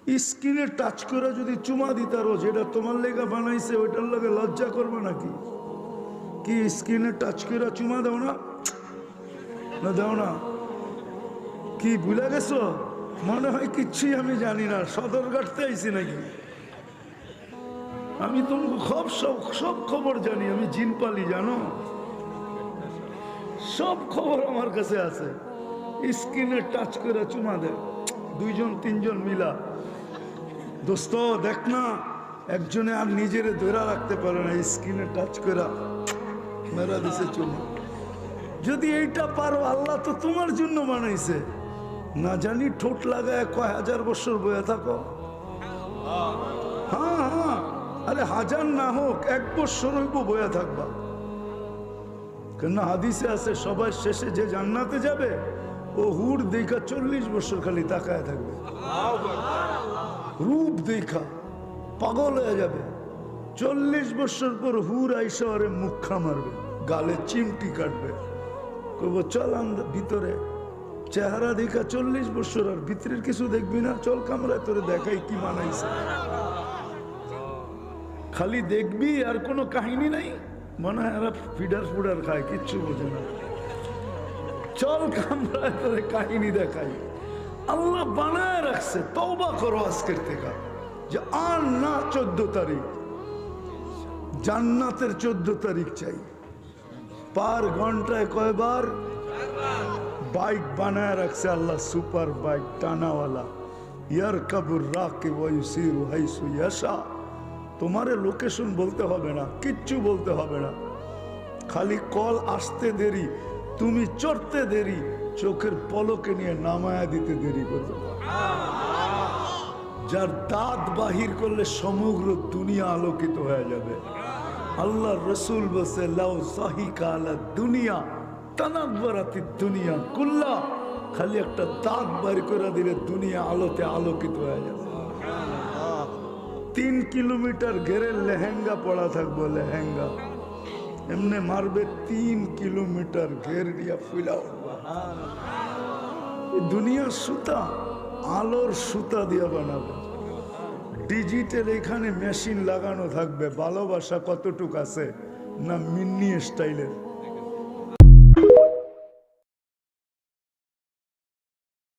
স্ক্রিনে টাচ করে যদি চুমা দিতারো, যেটা তোমার লেগা বানাইছে ওইটার লগে লজ্জা করবে নাকি? কি স্ক্রিনে টাচ করে চুমা দাও না? না দাও না? কি ভুলে গেছো? মনে হয় কিচ্ছুই আমি জানি না, সদরঘাটতে আইছি নাকি? আমি তোমাকে সব খবর জানি, আমি জিন পালি জানো, সব খবর আমার কাছে আছে। স্ক্রিনে টাচ করে চুমা দেয় দুইজন তিনজন মিলা। দোস্ত দেখ না, একজনে আর নিজের ধরে রাখতে পারে না, স্ক্রিনে টাচ করে মেরা দিছে চুমা। যদি এইটা পারো, আল্লাহ তো তোমার জন্য বানাইছে। না জানি ঠোঁট লাগায় কয় হাজার বছর বয়ে থাকো। হ্যাঁ হ্যাঁ, আরে হাজার না হোক 1 বছর হইব বয়ে থাকবা। কেন হাদিসে আছে সবাই শেষে যে জান্নাতে যাবে ও হুর দেখা 40 বছর খালি তাকায় থাকবে, রূপ দেখা পাগল হয়ে যাবে। 40 বছর পর হুর আইসা ওরে মুখা মারবে, গালে চিমটি কাটবে, কইব চল আমরা ভিতরে। চেহারা দেখা 40 বছর, আর ভিতরের কিছু দেখবি না, চল কামরায় তোরে দেখাই কি মানাইছে। খালি দেখবি আর কোনো কাহিনী নাই, মনে হয় এরা ফিডার ফুডার খায়, কিচ্ছু বোঝে না। চল কামরায় তোরে কাহিনী দেখাই। আল্লাহ বানায় রাখছে, তওবা করো আজকের থেকে যে আর না 14 তারিখ, জান্নাতের 14 তারিখ চাই। পার ঘন্টায় কয়বার বাইক বানায় রাখছে আল্লাহ, সুপার বাইক টানাওয়ালা। ইয়ারকাবুর রাকিব ওয়া ইউসিরু হাইসু ইয়াশা। তোমারে লোকেশন বলতে হবে না, কিচ্ছু বলতে হবে না, খালি কল আসতে দেরি, তুমি চড়তে দেরি, চোখের পলকে নিয়ে নামায়া দিতে দেরি করবে। যার দাঁত বাহির করলে সমগ্র দুনিয়া আলোকিত হয়ে যাবে। আল্লাহ রসুল বসে লাউ সাহিকা আলা দুনিয়া তানাব্বারাতি দুনিয়া কুল্লা। খালি একটা দাঁত বাহির করে দিলে দুনিয়া আলোতে আলোকিত হয়ে যাবে। 3 কিলোমিটার ঘেরে লেহেঙ্গা পড়া থাকবো, লেহেঙ্গা এমনি মারবে 3 কিলোমিটার ঘের দিয়া ফুলাও। দুনিয়ার সুতা আলোর সুতা দিয়া বানাবে। ডিজিটাল এখানে মেশিন লাগানো থাকবে। ভালোবাসা কতটুক আছে না মিন্নি স্টাইলের।